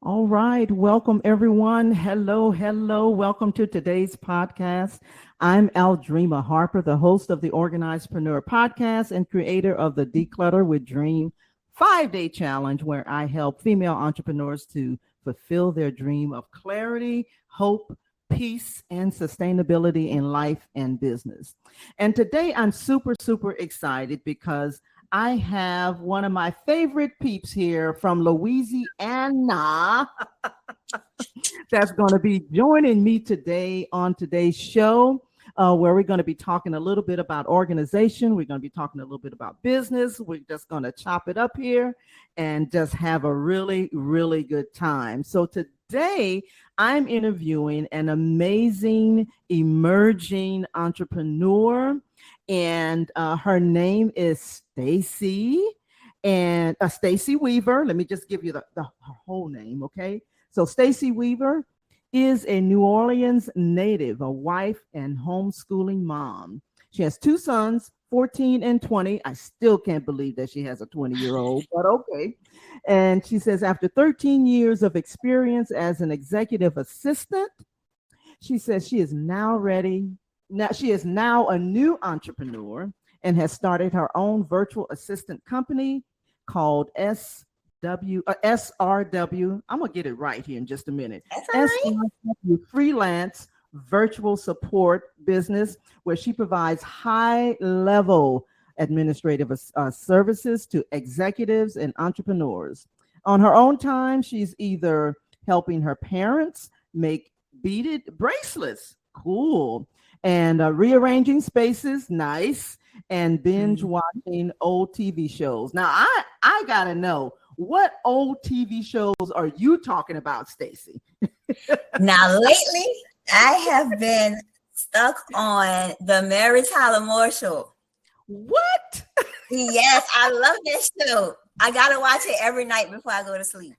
All right. Welcome, everyone. Hello, hello. Welcome to today's podcast. I'm Aldrima Harper, the host of the Organizedpreneur podcast and creator of the Declutter with Dream 5-day challenge, where I help female entrepreneurs to fulfill their dream of clarity, hope, peace, and sustainability in life and business. And today I'm super, super excited because I have one of my favorite peeps here from Louisiana that's going to be joining me today on today's show, where we're going to be talking a little bit about organization. We're going to be talking a little bit about business. We're just going to chop it up here and just have a really, really good time. So today, I'm interviewing an amazing emerging entrepreneur, and her name is Stacey Weaver. Let me just give you her whole name, okay? So Stacey Weaver is a New Orleans native, a wife and homeschooling mom. She has two sons, 14 and 20. I still can't believe that she has a 20-year-old, but okay. And she says after 13 years of experience as an executive assistant, she says she is now ready. Now she is now a new entrepreneur and has started her own virtual assistant company called SRW. I'm gonna get it right here in just a minute. That's all right. SRW Freelance Virtual Support business, where she provides high-level administrative services to executives and entrepreneurs. On her own time, she's either helping her parents make beaded bracelets, cool, and rearranging spaces, nice, and binge watching old TV shows. Now, I gotta know, what old TV shows are you talking about, Stacey? Now, lately, I have been stuck on the Mary Tyler Moore Show. What? Yes, I love that show. I gotta watch it every night before I go to sleep.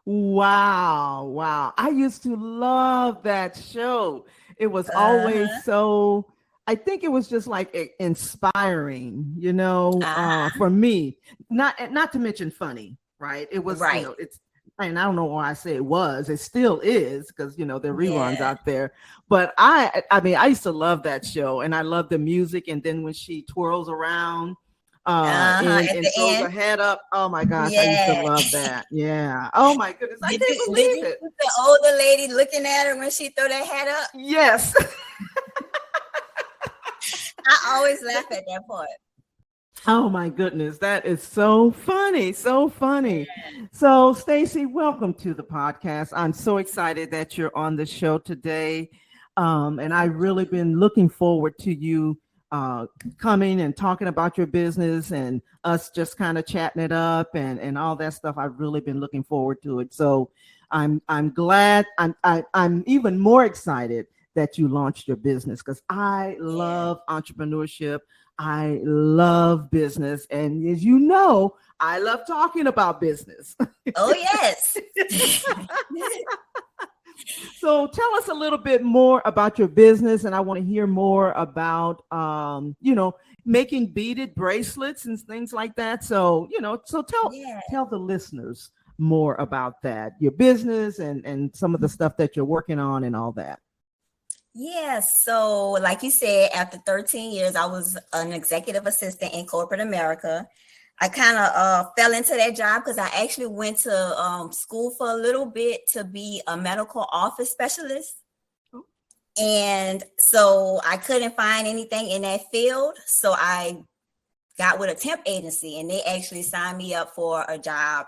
Wow. I used to love that show. It was always so, I think it was just like inspiring, for me. Not to mention funny, right? It was, right. It's, and I don't know why I say it was. It still is, because there are reruns out there. But I mean, I used to love that show, and I love the music. And then when she twirls around and throws her head up, oh my gosh, I used to love that. Yeah. Oh my goodness, I can't believe it. The older lady looking at her when she threw that head up. Yes. I always laugh at that part. Oh my goodness, that is so funny, so funny. So Stacey, welcome to the podcast. I'm so excited that you're on the show today. And I've really been looking forward to you coming and talking about your business and us just kind of chatting it up and all that stuff. I've really been looking forward to it. So I'm glad. I'm even more excited that you launched your business, because I love entrepreneurship. I love business. And as you know, I love talking about business. Oh, yes. So tell us a little bit more about your business. And I want to hear more about, making beaded bracelets and things like that. So, tell the listeners more about that, your business and some of the stuff that you're working on and all that. Yes. So like you said, after 13 years, I was an executive assistant in corporate America. I kind of fell into that job because I actually went to school for a little bit to be a medical office specialist. And so I couldn't find anything in that field. So I got with a temp agency, and they actually signed me up for a job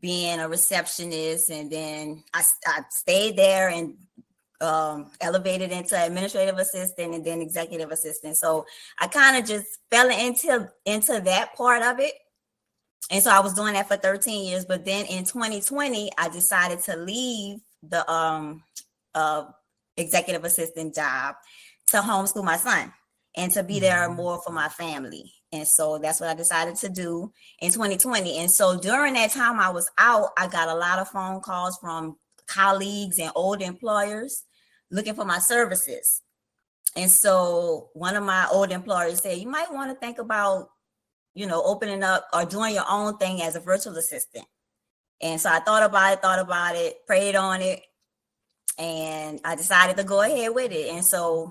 being a receptionist. And then I stayed there and elevated into administrative assistant and then executive assistant. So I kind of just fell into that part of it. And so I was doing that for 13 years. But then in 2020, I decided to leave the executive assistant job to homeschool my son and to be there more for my family. And so that's what I decided to do in 2020. And so during that time I was out, I got a lot of phone calls from colleagues and old employers looking for my services. And so one of my old employers said, you might want to think about, opening up or doing your own thing as a virtual assistant. And so I thought about it, prayed on it, and I decided to go ahead with it.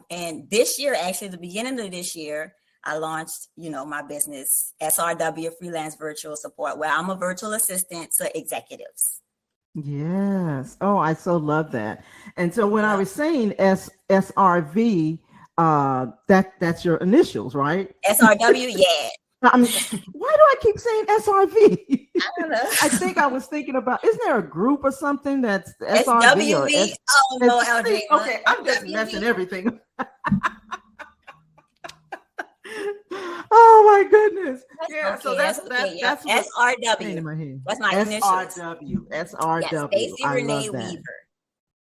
And this year, actually, the beginning of this year, I launched, my business, SRW Freelance Virtual Support, where I'm a virtual assistant to executives. Yes. Oh, I so love that. And so when I Yeah. was saying SRV, that's your initials, right? SRW, yeah. I mean, why do I keep saying SRV? I don't know. I think I was thinking about, isn't there a group or something that's SRV or SWV. Oh no, Aldrina. Okay, I'm just SWV. messing everything. Oh my goodness. Yeah, Okay, so that's okay. that's Yep. what's in SRW. my head. That's my initials. Yes, SRW. Stacey I Renee love that. Weaver.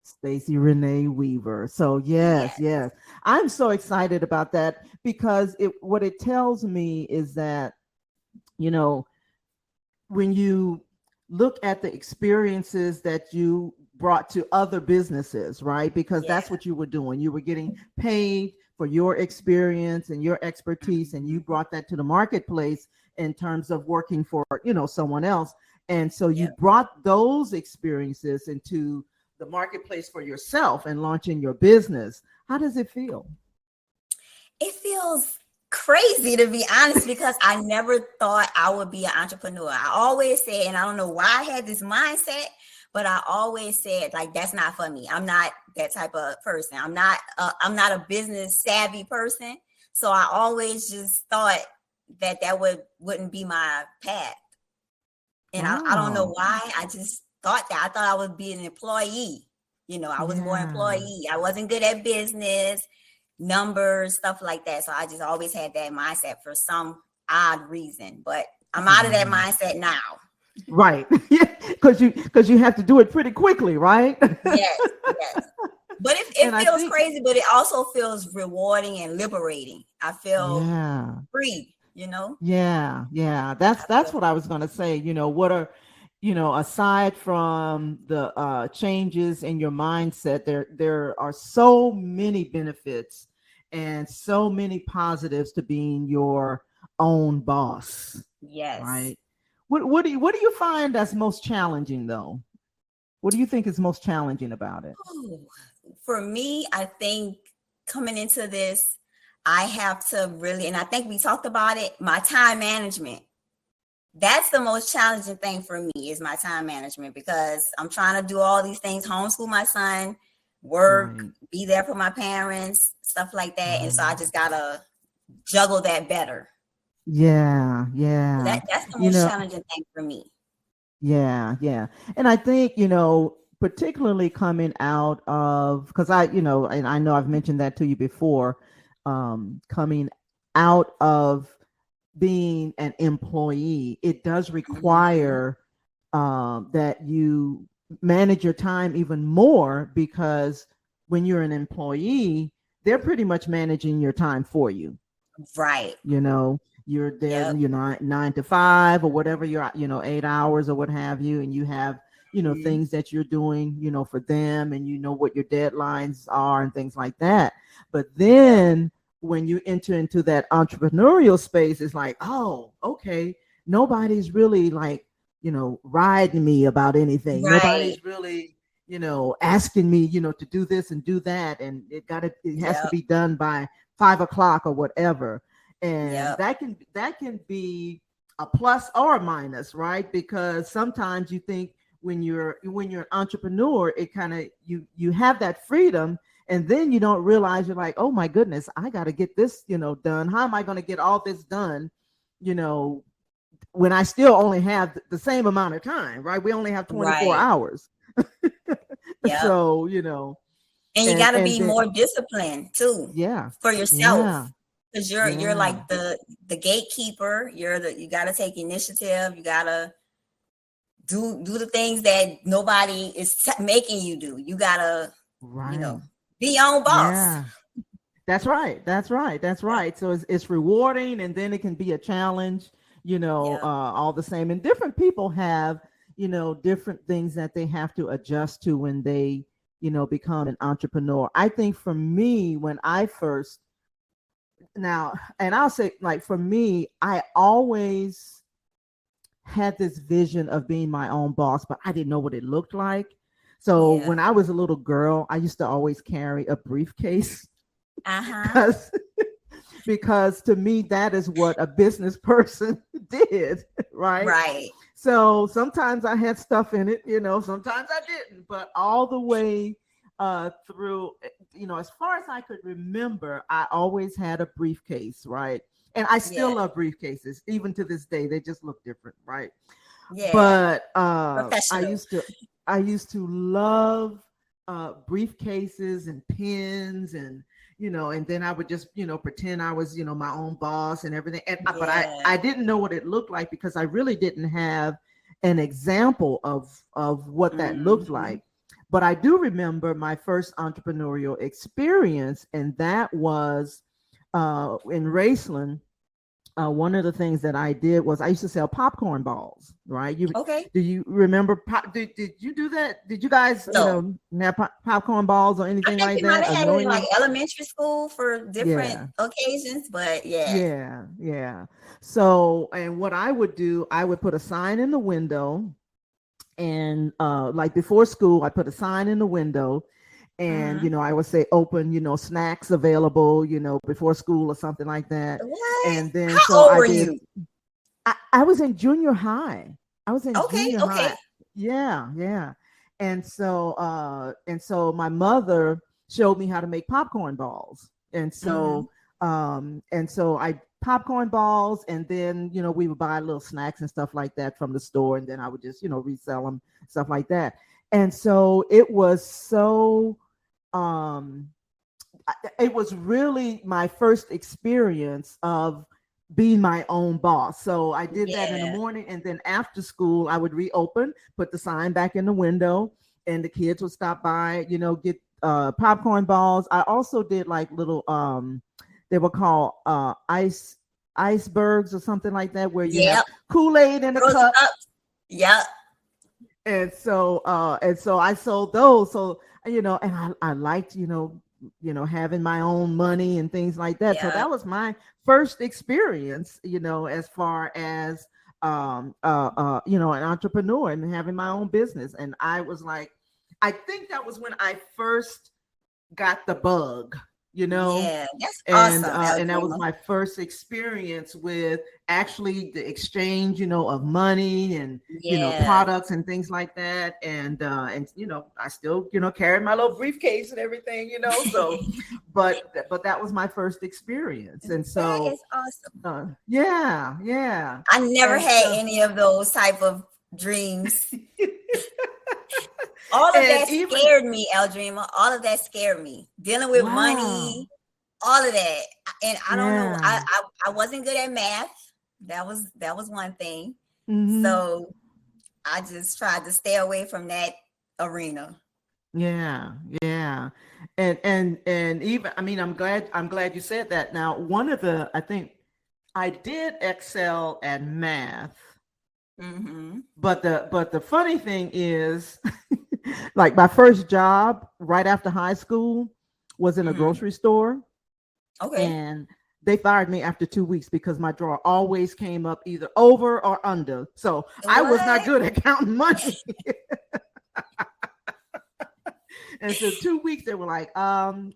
Stacey Renee Weaver. So yes, Yes. yes. I'm so excited about that because what it tells me is that, you know, when you look at the experiences that you brought to other businesses, right? Because Yeah. that's what you were doing. You were getting paid for your experience and your expertise, and you brought that to the marketplace in terms of working for, someone else. And so you Yep. brought those experiences into the marketplace for yourself and launching your business. How does it feel? It feels crazy, to be honest, because I never thought I would be an entrepreneur. I always said, and I don't know why I had this mindset, but I always said, like, that's not for me. I'm not that type of person. I'm not a business savvy person. So I always just thought that wouldn't be my path. And I don't know Wow. why. I just thought that. I thought I would be an employee. I was more Yeah. employee. I wasn't good at business, numbers, stuff like that. So I just always had that mindset for some odd reason. But I'm out of that Wow. mindset now. Right. Yeah. Because you have to do it pretty quickly, right? Yes, yes. But it And I feels think, crazy, but it also feels rewarding and liberating. I feel yeah. free, Yeah. I That's feel what I was going to say. What are, aside from the changes in your mindset, there are so many benefits and so many positives to being your own boss, yes. right? What do you find that's most challenging though? What do you think is most challenging about it? Ooh, for me, I think coming into this, I have to really, and I think we talked about it, my time management. That's the most challenging thing for me is my time management because I'm trying to do all these things, homeschool my son, work, Right. be there for my parents, stuff like that. And so I Right. just gotta juggle that better. Yeah, yeah. That's the You most know, challenging thing for me. yeah. And I think, particularly coming out of, because and I know I've mentioned that to you before, coming out of being an employee, it does Mhm. require that you manage your time even more because when you're an employee, they're pretty much managing your time for you. Right. You're there, Yep. 9 to 5 or whatever, you're 8 hours or what have you, and you have Mhm. things that you're doing for them, and what your deadlines are and things like that. But Yep. then when you enter into that entrepreneurial space, it's like, oh, okay, nobody's really like riding me about anything. Right. Nobody's really asking me to do this and do that, and it has to Yep. be done by 5 o'clock or whatever. And Yep. that can be a plus or a minus, right? Because sometimes you think when you're an entrepreneur, it kind of you have that freedom, and then you don't realize, you're like, oh my goodness, I got to get this done. How am I going to get all this done you know when I still only have the same amount of time, right? We only have 24 Right. hours. Yep. So, And you and gotta and be then more disciplined too yeah, for yeah, yourself. Because you're yeah, like the gatekeeper. You gotta take initiative. You gotta do the things that nobody is making you do. You gotta, you right. know, be your own boss. Yeah. That's right. That's right. That's Yep. right. So it's rewarding, and then it can be a challenge, Yep. all the same. And different people have, different things that they have to adjust to when they, become an entrepreneur. I think for me, when I first, now, and I'll say, like, for me, I always had this vision of being my own boss, but I didn't know what it looked like. So Yeah. when I was a little girl, I used to always carry a briefcase Uh-huh. because because to me that is what a business person did, right? Right. So sometimes I had stuff in it, sometimes I didn't, but all the way through, as far as I could remember, I always had a briefcase, right? And I still Yeah. love briefcases, even to this day. They just look different, right? Yeah. But I Professional. used to love briefcases and pens and and then I would just pretend I was my own boss and everything. But Yeah. I didn't know what it looked like because I really didn't have an example of what that looked Hmm. like. But I do remember my first entrepreneurial experience, and that was in Raceland. One of the things that I did was I used to sell popcorn balls, right? Okay. Do you remember? Did you do that? Did you guys, No. have popcorn balls or I anything think like we might that? have had it in like Unknowingly, elementary school for different yeah, occasions, but yeah. yeah. So, and what I would do, I would put a sign in the window, and like before school, I put a sign in the window, and Hmm. I would say open, snacks available, before school or something like that. What? And then How so old I were did. you? I was in junior high. I was in Okay, junior okay. high. Yeah, yeah. And so my mother showed me how to make popcorn balls. Hmm. And so I popcorn balls, and then we would buy little snacks and stuff like that from the store, and then I would just resell them, stuff like that. And so um it was really my first experience of being my own boss. So I did that in the Yeah. morning, and then after school, I would reopen, put the sign back in the window, and the kids would stop by, get popcorn balls. I also did like little they were called icebergs or something like that, where you have Yep. Kool-Aid in a Frozen cup. cups. Yep. And so I sold those. So and I liked having my own money and things like that. So Yep. that was my first experience, as far as an entrepreneur and having my own business. And I was like, I think that was when I first got the bug, you know, Yeah. That's and awesome, uh, and that was Eldrima. my first experience with actually the exchange, of money and Yeah. products and things like that. And I still carry my little briefcase and everything, So, but that was my first experience, and That so is awesome. yeah, yeah, I never and had so any of those type of dreams. All of and that even scared me, Eldrima. All of that scared me. Dealing with wow, money, all of that. And I don't know. yeah. I wasn't good at math. That was one thing. Hmm. So I just tried to stay away from that arena. Yeah, yeah. And even I mean I'm glad you said that. Now, one of the I think I did excel at math, Mm-hmm. but the funny thing is like my first job right after high school was in a Mm-hmm. grocery store, Okay. and they fired me after 2 weeks because my drawer always came up either over or under. So I was not What? good at counting money. And so 2 weeks they were like,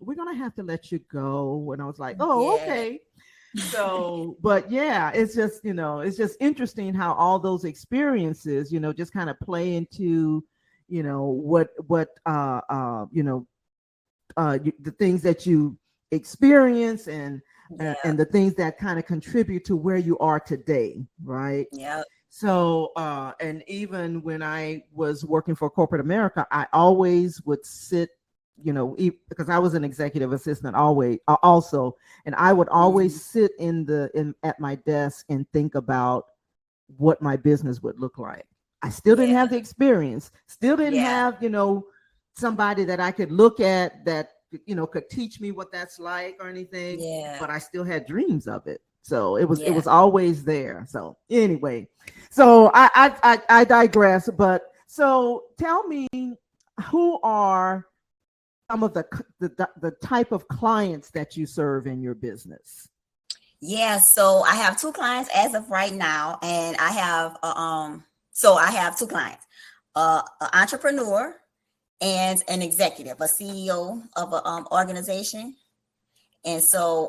we're gonna have to let you go. And I was like, oh, Yeah. okay. So, but yeah, it's just interesting how all those experiences, just kind of play into, what the things that you experience, Yeah. and the things that kind of contribute to where you are today, right? Yeah. So, and even when I was working for corporate America, I always would sit, because I was an executive assistant always, also, and I would Mm-hmm. always sit in at my desk and think about what my business would look like. I still didn't Yeah. have the experience, still didn't Yeah. have, somebody that I could look at that, could teach me what that's like or anything, Yeah. but I still had dreams of it. So it was Yeah. always there. So anyway, so I digress. But so tell me, who are some of the type of clients that you serve in your business? Yeah, so I have two clients as of right now, and I have so I have two clients, an entrepreneur and an executive, a CEO of a organization. And so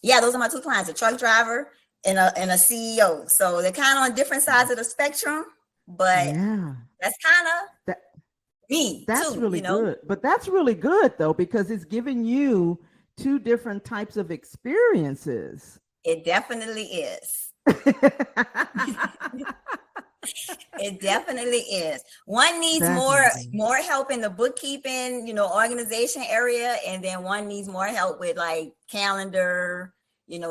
yeah, those are my two clients, a truck driver and a CEO. So they're kind of on different sides of the spectrum, but Yeah. that's kind of That me that's too, really good. But that's really good though, because it's giving you two different types of experiences. It definitely is. It definitely is. One needs Definitely. more help in the bookkeeping, organization area, and then one needs more help with like calendar,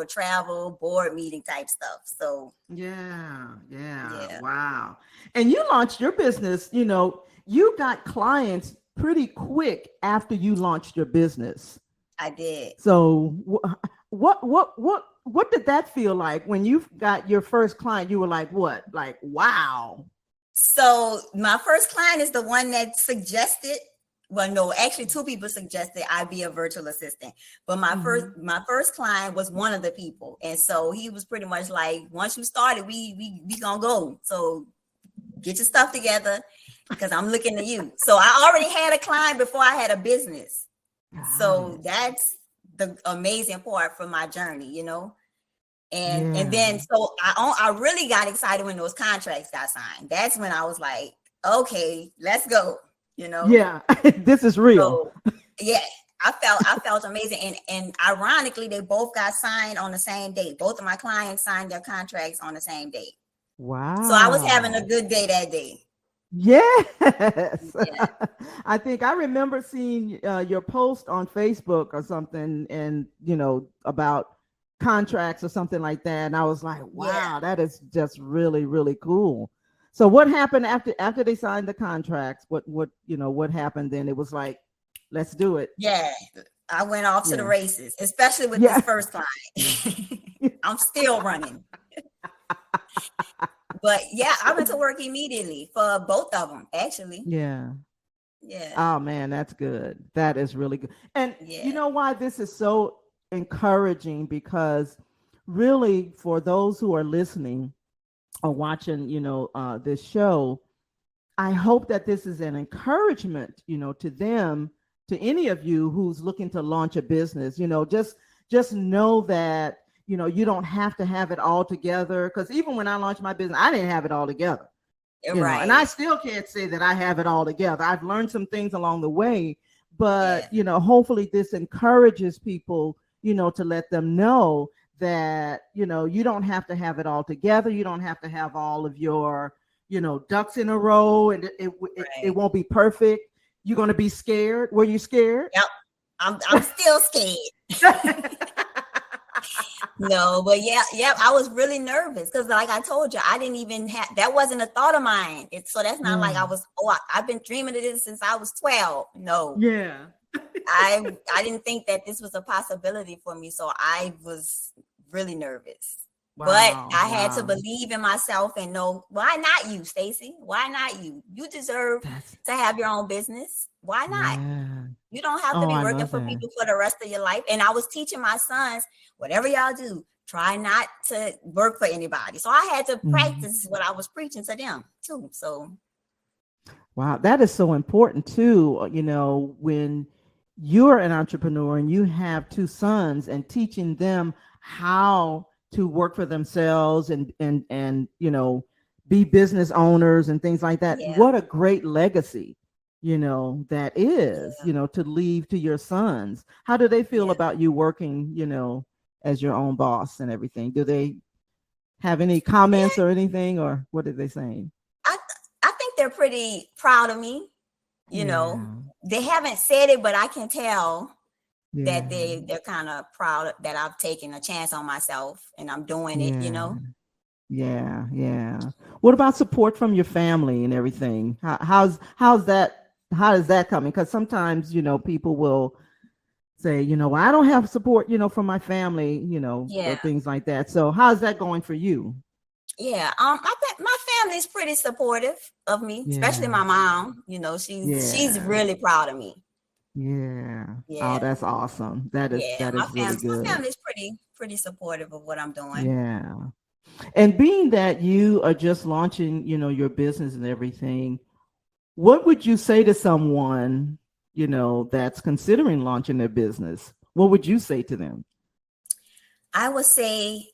travel, board meeting type stuff. So Yeah. yeah, Wow. And you launched your business, you got clients pretty quick after you launched your business. I did. So what did that feel like when you got your first client? You were like, what? Like, wow. So my first client is the one that suggested. Well, no, actually, two people suggested I be a virtual assistant. But my first client was one of the people, and so he was pretty much like, once you started, we gonna go. So get your stuff together because I'm looking to you. So I already had a client before I had a business. So that's the amazing part for my journey. And then so I really got excited when those contracts got signed. That's when I was like, okay, let's go. Yeah, this is real. So yeah, I felt amazing. And ironically, they both got signed on the same day. Both of my clients signed their contracts on the same day. So I was having a Wow. good day that day. Yes. Yeah. I think I remember seeing your post on Facebook or something, and about contracts or something like that, and I was like, Yeah. wow, that is just really, really cool. So what happened after they signed the contracts? What happened then? It was like, let's do it. Yeah. I went off to the Yeah. races, especially with Yeah. this first client. I'm still running. But yeah, I went to work immediately for both of them, actually. Yeah. Yeah. Oh man, that's good. That is really good. And you Yeah. know why this is so encouraging? Because really, for those who are listening or watching, this show, I hope that this is an encouragement, to them, to any of you who's looking to launch a business. Just know that you don't have to have it all together. Because even when I launched my business, I didn't have it all together. Right. And I still can't say that I have it all together. I've learned some things along the way, but hopefully this encourages people, to let them know that, you don't have to have it all together. You don't have to have all of your, ducks in a row, and it won't be perfect. You're going to be scared. Were you scared? Yep. I'm still scared. No, but yeah, I was really nervous because, like I told you, I didn't even have that wasn't a thought of mine. So that's not like I was. I've been dreaming of this since I was 12. No, Yeah. I didn't think that this was a possibility for me. So I was really nervous. Wow, but I had to believe in myself and know, why not you, Stacey? Why not you? You deserve to have your own business. Why not? Yeah. You don't have to be working for people for the rest of your life. And I was teaching my sons, whatever y'all do, try not to work for anybody. So I had to practice what I was preaching to them too. So wow, that is so important too. When you're an entrepreneur and you have two sons, and teaching them how to work for themselves and be business owners and things like that. yeah. What a great legacy, that is, to leave to your sons. How do they feel about you working, as your own boss and everything? Do they have any comments or anything, or what are they saying? I think they're pretty proud of me. They haven't said it, but I can tell that they're kind of proud that I've taken a chance on myself and I'm doing it, Yeah. What about support from your family and everything? How's that? How is that coming? Because sometimes, people will say, well, I don't have support, from my family, or things like that. So how's that going for you? Yeah. My family's pretty supportive of me, especially my mom. She's really proud of me. Yeah. Oh, Yeah. that's awesome. That is Yeah. that My is really family, my good. family's pretty supportive of what I'm doing. Yeah. And being that you are just launching, your business and everything, what would you say to someone, that's considering launching their business? What would you say to them? I would say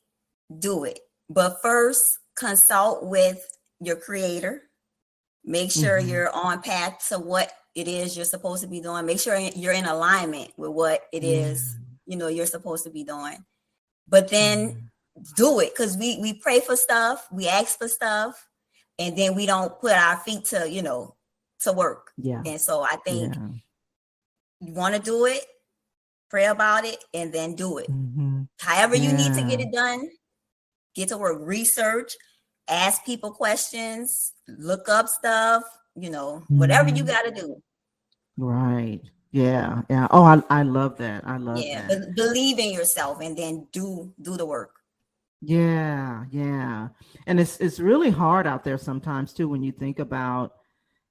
do it. But first, consult with your creator. Make sure Mm-hmm. you're on path to what it is you're supposed to be doing. Make sure you're in alignment with what it Yeah. is, you're supposed to be doing. But then Yeah. do it, because we pray for stuff, we ask for stuff, and then we don't put our feet to work. Yeah. And so I think Yeah. you want to do it, pray about it, and then do it. Mm-hmm. However you need to get Yeah. it done, get to work, research, ask people questions, look up stuff, whatever you Mm-hmm. got to do. Right. Yeah. Yeah. Oh, I love that. I love Yeah, that. but believe in yourself and then do the work. Yeah. Yeah. And it's really hard out there sometimes too when you think about,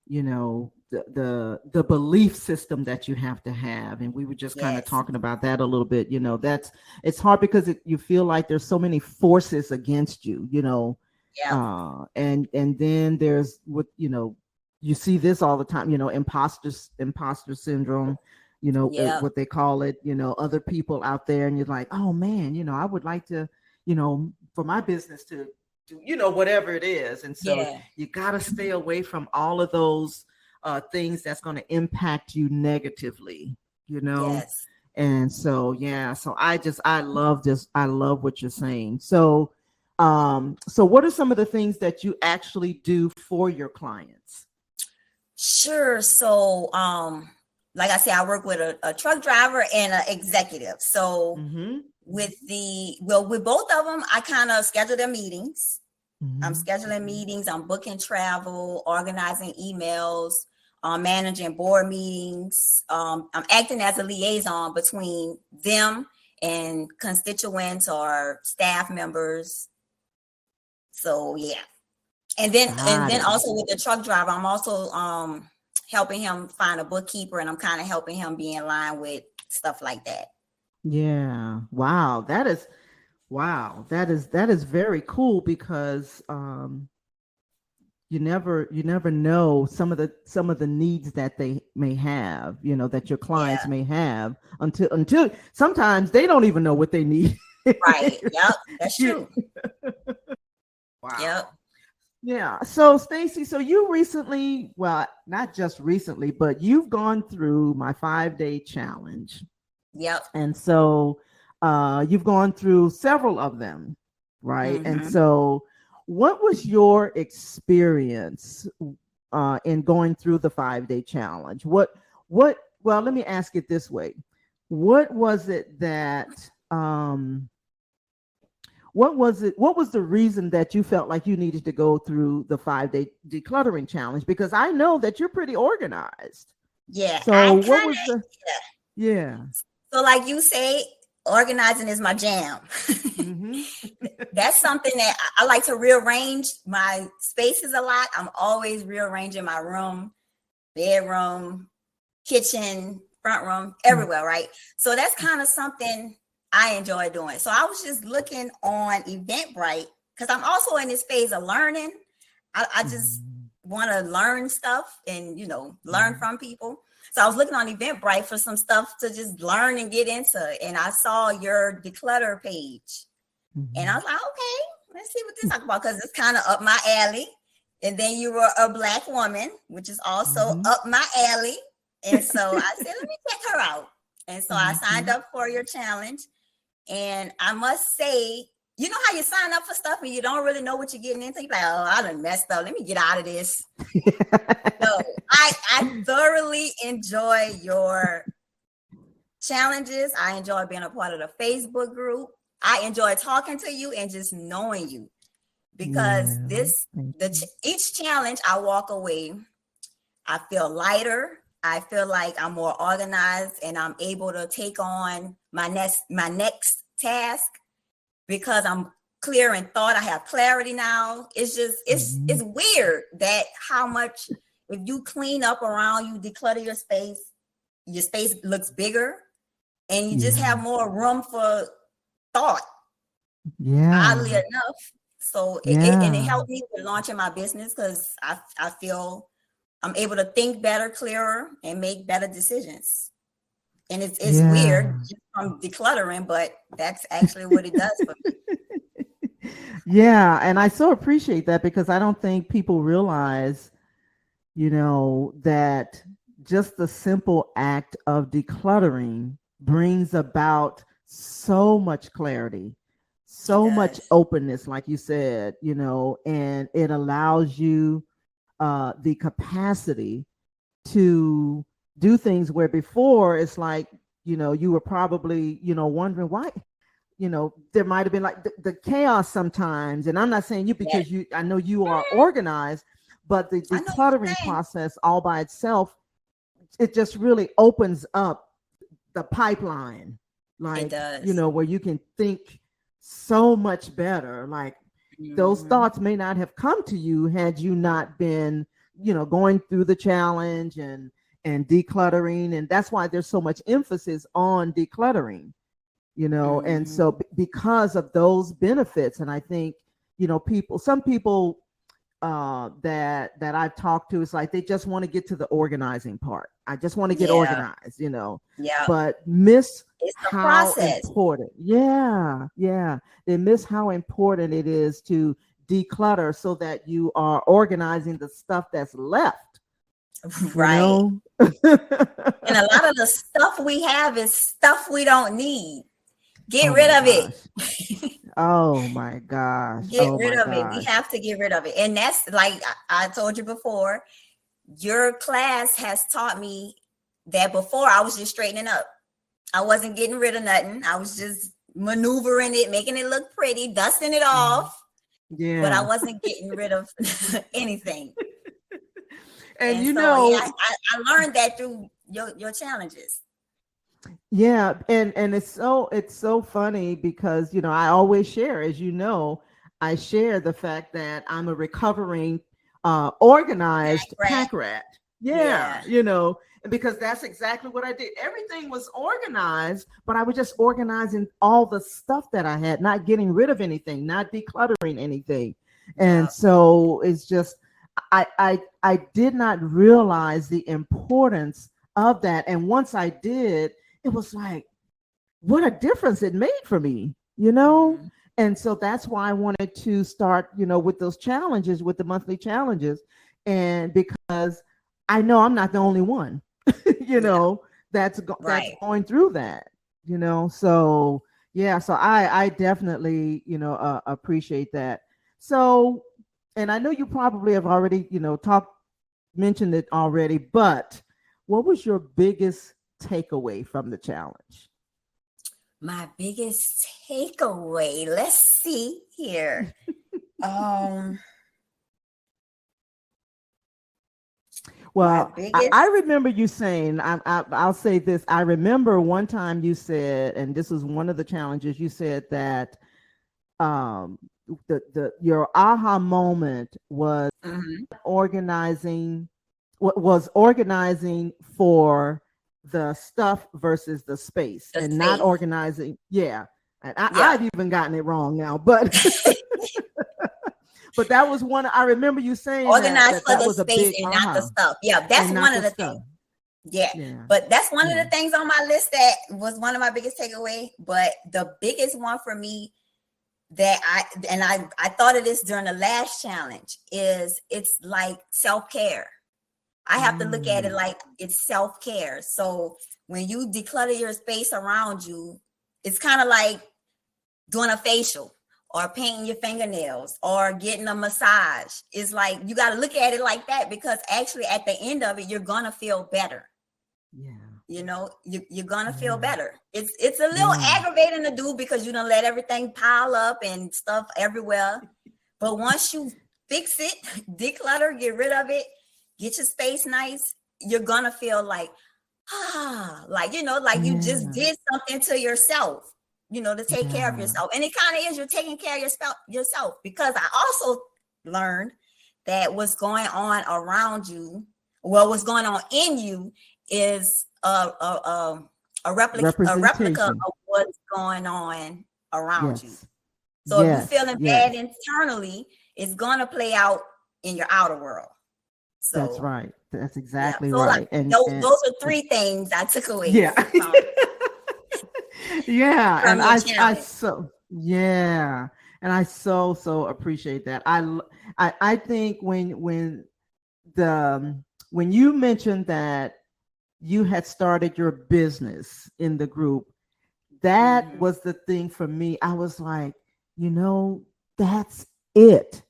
the belief system that you have to have. And we were just kind of Yes. talking about that a little bit. That's it's hard because you feel like there's so many forces against you, Yep. And then there's what, you see this all the time, imposter syndrome, Yep. what they call it, other people out there, and you're like, oh man, I would like to, for my business to do, whatever it is. And so Yeah. you got to stay away from all of those things that's going to impact you negatively, Yes. and so yeah, so I love this. I love what you're saying. So so what are some of the things that you actually do for your clients? Sure. So, like I said, I work with a truck driver and an executive. So Mm-hmm. with both of them, I kind of schedule their meetings. I'm Mm-hmm. scheduling meetings, I'm booking travel, organizing emails, managing board meetings. I'm acting as a liaison between them and constituents or staff members. So yeah. And Got then it. also with the truck driver, I'm also helping him find a bookkeeper, and I'm kind of helping him be in line with stuff like that. Yeah. Wow. That is very cool because you never know some of the needs that they may have, that your clients Yeah, may have until sometimes they don't even know what they need. right. Yep, that's You- true. wow. Yep, Yeah. So Stacey, so you recently, well, not just recently, but you've gone through my 5-day challenge. yep. And so you've gone through several of them, right? And Mm-hmm. so what was your experience in going through the 5-day challenge? Well, let me ask it this way. What was it that what was the reason that you felt like you needed to go through the 5-day decluttering challenge? Because I know that you're pretty organized. Yeah, So I what kind was the of. yeah. So, like you say, organizing is my jam. Mm-hmm. That's something that I like to rearrange my spaces a lot. I'm always rearranging my room, bedroom, kitchen, front room, everywhere, right? So that's kind of something I enjoy doing. So I was just looking on Eventbrite because I'm also in this phase of learning. I just want to learn stuff and, learn from people. So I was looking on Eventbrite for some stuff to just learn and get into. And I saw your declutter page. And I was like, okay, let's see what this talk about, because it's kind of up my alley. And then you were a Black woman, which is also Mm-hmm. up my alley. And so I said, let me check her out. And so I signed Mm-hmm. up for your challenge. And I must say, you know how you sign up for stuff and you don't really know what you're getting into? You're like, oh, I done messed up. Let me get out of this. So I thoroughly enjoy your challenges. I enjoy being a part of the Facebook group. I enjoy talking to you and just knowing you, because Yeah. each challenge I walk away, I feel lighter. I feel like I'm more organized and I'm able to take on my next task because I'm clear in thought. I have clarity now. It's just it's weird that how much, if you clean up around, you declutter your space, your space looks bigger and you just Yeah. have more room for thought, oddly Yeah. enough. So and it Yeah. helped me with launching my business because I feel I'm able to think better, clearer, and make better decisions. And it's weird Yeah. just from decluttering, but that's actually what it does for me. Yeah. And I so appreciate that because I don't think people realize, that just the simple act of decluttering brings about so much clarity, It so much does. openness, like you said, and it allows you the capacity to do things where before it's like, you were probably, wondering why, there might have been like the chaos sometimes. And I'm not saying you Yes. because I know you are organized, but the I know what you're decluttering saying. process all by itself, it just really opens up the pipeline, It like, does. where you can think so much better. Like those Mhm. thoughts may not have come to you had you not been, going through the challenge and decluttering. And that's why there's so much emphasis on decluttering, and so Mhm. because of those benefits. And I think, some people that I've talked to, it's like they just want to get to the organizing part. I just want to get Yeah. organized, Yeah. but miss It's the how process. important. Yeah, yeah. They miss how important it is to declutter so that you are organizing the stuff that's left, you Right. know? And a lot of the stuff we have is stuff we don't need. Get Oh rid my of gosh. it. Oh my gosh. Get Oh rid my of it. We gosh. have to get rid of it. And that's like I told you before, your class has taught me that before I was just straightening up. I wasn't getting rid of nothing. I was just maneuvering it, making it look pretty, dusting it Mhm. off, but I Yeah. wasn't getting rid of anything. And And so yeah, I learned that through your challenges. yeah, and it's so funny because I always share, as I share the fact that I'm a recovering organized Rat. pack rat. Yeah, Yeah. and because that's exactly what I did. Everything was organized, but I was just organizing all the stuff that I had, not getting rid of anything, not decluttering anything. And Yeah. so it's just I did not realize the importance of that. And once I did, it was like, what a difference it made for me. Mhm. And so that's why I wanted to start, with those challenges, with the monthly challenges. And because I know I'm not the only one, you Yeah. know, that's Right. going through that. So yeah, so I definitely, appreciate that. So, and I know you probably have already, mentioned it already, but what was your biggest takeaway from the challenge? My biggest takeaway. Let's see here. Um, my Well, I biggest. remember you saying, I'll say this. I remember one time you said, and this was one of the challenges, you said that um, your aha moment was Mhm. organizing, was organizing for the stuff versus the space The and not space. organizing. Yeah. And Yeah. I've even gotten it wrong now, but but that was one. I remember you saying that Organized that for that the was a space big and not the aha, stuff. Yeah, that's and one not of the the stuff. things. Yeah, Yeah, but that's one of yeah. the things on my list that was one of my biggest takeaway. But the biggest one for me that I thought of this during the last challenge is it's like self-care. I have to look at it Mm, like it's self-care. So when you declutter your space around you, it's kind of like doing a facial or painting your fingernails or getting a massage. It's like you got to look at it like that because actually at the end of it, you're gonna feel better. yeah, You're gonna feel yeah, better. It's a little yeah, aggravating to do because you don't let everything pile up and stuff everywhere. But once you fix it, declutter, get rid of it, get your space nice, you're gonna feel like like like you just yeah, did something to yourself, to take care of yeah. yourself. And it kind of is, you're taking care of yourself because I also learned that what's going on around you, well, what's going on in you is a replica Representation. of what's going on around you. Yes. So if you're Yes. feeling Yes. bad internally, it's gonna play out in your outer world. That's So right. That's yeah, exactly so like right. And those are three things I took away yeah. from Yeah. And your I challenge. so yeah. And I so appreciate that. I think the when you mentioned that you had started your business in the group, that Mm-hmm. was the thing for me. I was like, that's it.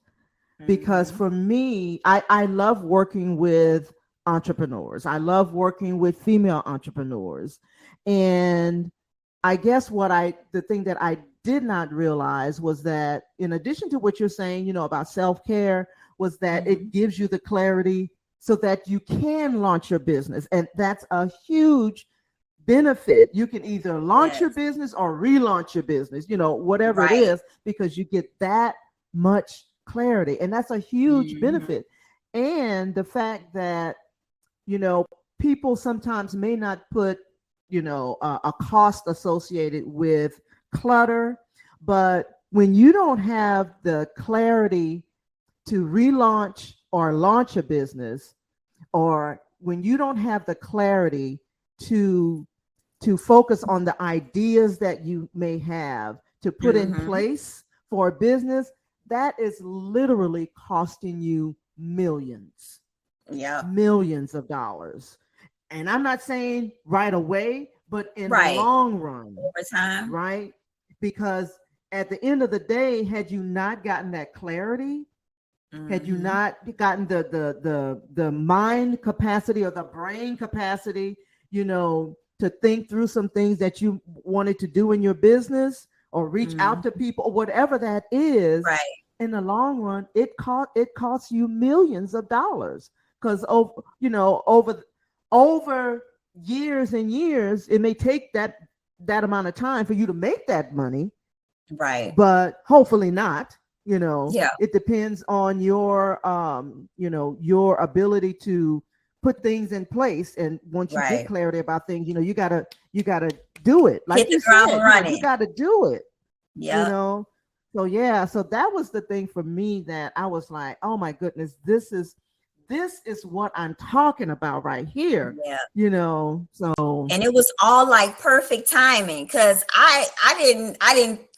Because Mm-hmm. for me, I love working with entrepreneurs. I love working with female entrepreneurs. And I guess the thing that I did not realize was that in addition to what you're saying, about self-care, was that Mm-hmm. it gives you the clarity so that you can launch your business. And that's a huge benefit. You can either launch your Yes. business or relaunch your business, whatever it Right. is, because you get that much clarity. And that's a huge Mm-hmm. benefit. And the fact that, you know, people sometimes may not put, a cost associated with clutter, but when you don't have the clarity to relaunch or launch a business, or when you don't have the clarity to focus on the ideas that you may have to put in Mm-hmm. place for a business, that is literally costing you Yeah. millions of dollars. And I'm not saying right away, but in the Right. long run, Over time. right? Because at the end of the day, had you not gotten that clarity, had you Mm-hmm. not gotten the mind capacity or the brain capacity, to think through some things that you wanted to do in your business or reach out to Mm-hmm. people or whatever that is, Right. in the long run, it costs you millions of dollars. Because over years and years, it may take that amount of time for you to make that money, Right. but hopefully not. Yeah. It depends on your ability to put things in place. And once you get Right. clarity about things, you gotta do it. Hit Like the you ground said, you running. gotta do it, you Yep. know. So yeah, so that was the thing for me that I was like, oh my goodness, this is what I'm talking about right here. Yeah. So And it was all like perfect timing because I didn't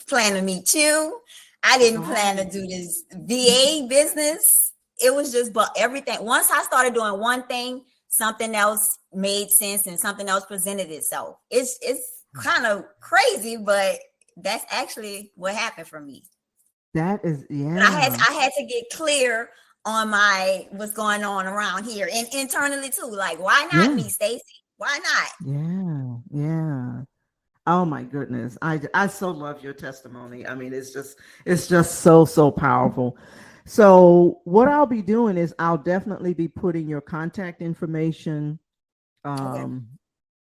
plan to meet you. I didn't plan to right. do this VA business. It was just but everything. Once I started doing one thing, something else made sense and something else presented itself. It's kind of crazy, but that's actually what happened for me. That is, But yeah. I had to get clear on my what's going on around here and internally too. Like, why not Yeah. me, Stacey? Why not? Yeah. Yeah. Oh my goodness. I so love your testimony. I mean, it's just so powerful. So what I'll be doing is I'll definitely be putting your contact information. Okay. Um,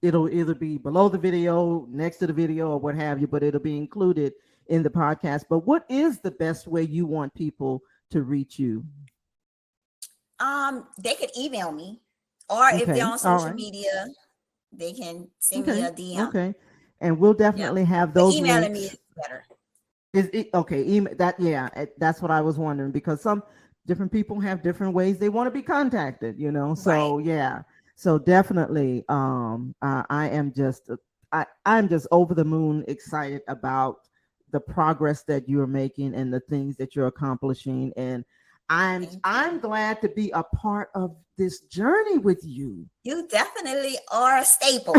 it'll either be below the video, next to the video, or what have you, but it'll be included in the podcast. But what is the best way you want people to reach you? They could email me, or if they're Okay. on All social right. media, they can send me Okay. a DM. Okay. And we'll Yep. definitely have But those emailing me links. is better. Is it okay? That's what I was wondering, because some different people have different ways they want to be contacted. Right. So yeah, so definitely, I'm just over the moon excited about the progress that you're making and the things that you're accomplishing, and I'm Thank I'm you. glad to be a part of this journey with you. You definitely are a staple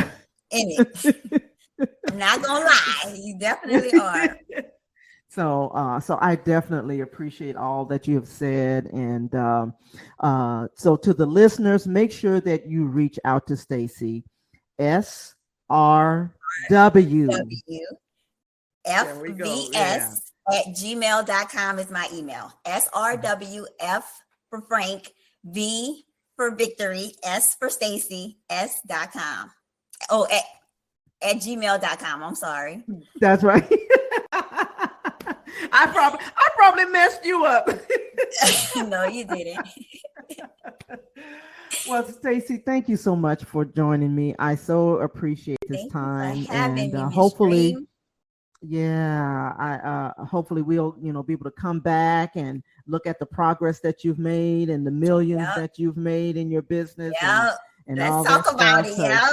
in it. I'm not gonna lie. You definitely are. So I definitely appreciate all that you have said, and so to the listeners, make sure that you reach out to Stacey. SRW. There we go. Yeah. WFVS@gmail.com is my email. SRWF for Frank, V for Victory, S for Stacy, S.com. Oh, at gmail.com. I'm sorry. That's right. I probably messed you up. No, you didn't. Well, Stacey, thank you so much for joining me. I so appreciate this Thank you for time, having and me, Miss hopefully, Dream. yeah, I hopefully we'll be able to come back and look at the progress that you've made and the millions Yep, that you've made in your business yep. and Let's all talk that about stuff. it. Because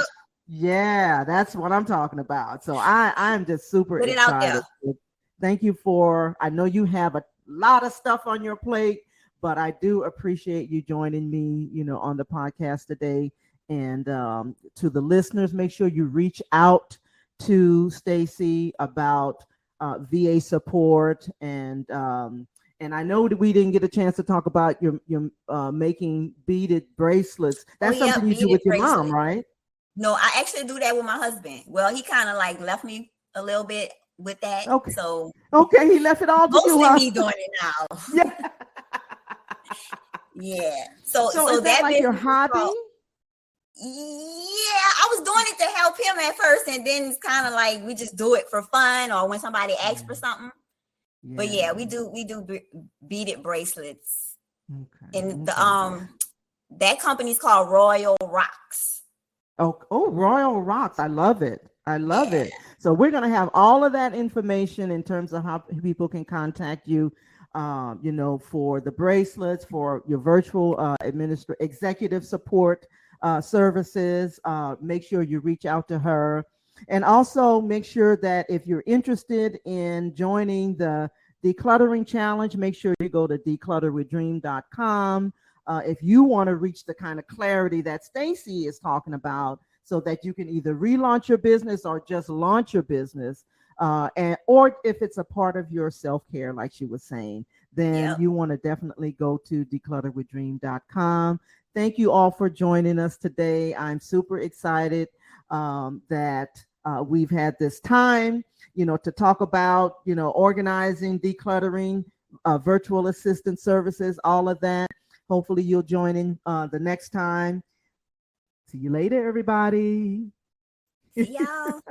Yep. yeah, that's what I'm talking about. So I'm just super Put it out there. excited. Thank you for. I know you have a lot of stuff on your plate, but I do appreciate you joining me, on the podcast today. And to the listeners, make sure you reach out to Stacey about VA support, and I know that we didn't get a chance to talk about your making beaded bracelets. Oh, That's yeah, something you do beaded with your mom, bracelet. right? No, I actually do that with my husband. Well, he kind of like left me a little bit with that. Okay. So Okay, he left it all to you, mostly huh? me doing it now. Yeah. Yeah. So So is that that like your business is hobby? called. Yeah, I was doing it to help him at first, and then it's kind of like we just do it for fun or when somebody asks for something. But yeah, we do beaded bracelets, and the Okay. that company's called Royal Rocks. Oh, Royal Rocks. I love it. I love Yeah. it. So we're going to have all of that information in terms of how people can contact you, for the bracelets, for your virtual executive support services. Make sure you reach out to her. And also make sure that if you're interested in joining the decluttering challenge, make sure you go to declutterwithdream.com. If you want to reach the kind of clarity that Stacey is talking about, so that you can either relaunch your business or just launch your business, or if it's a part of your self-care, like she was saying, then Yep. you want to definitely go to declutterwithdream.com. Thank you all for joining us today. I'm super excited that we've had this time, to talk about, organizing, decluttering, virtual assistant services, all of that. Hopefully you'll join in the next time. See you later, everybody. See y'all.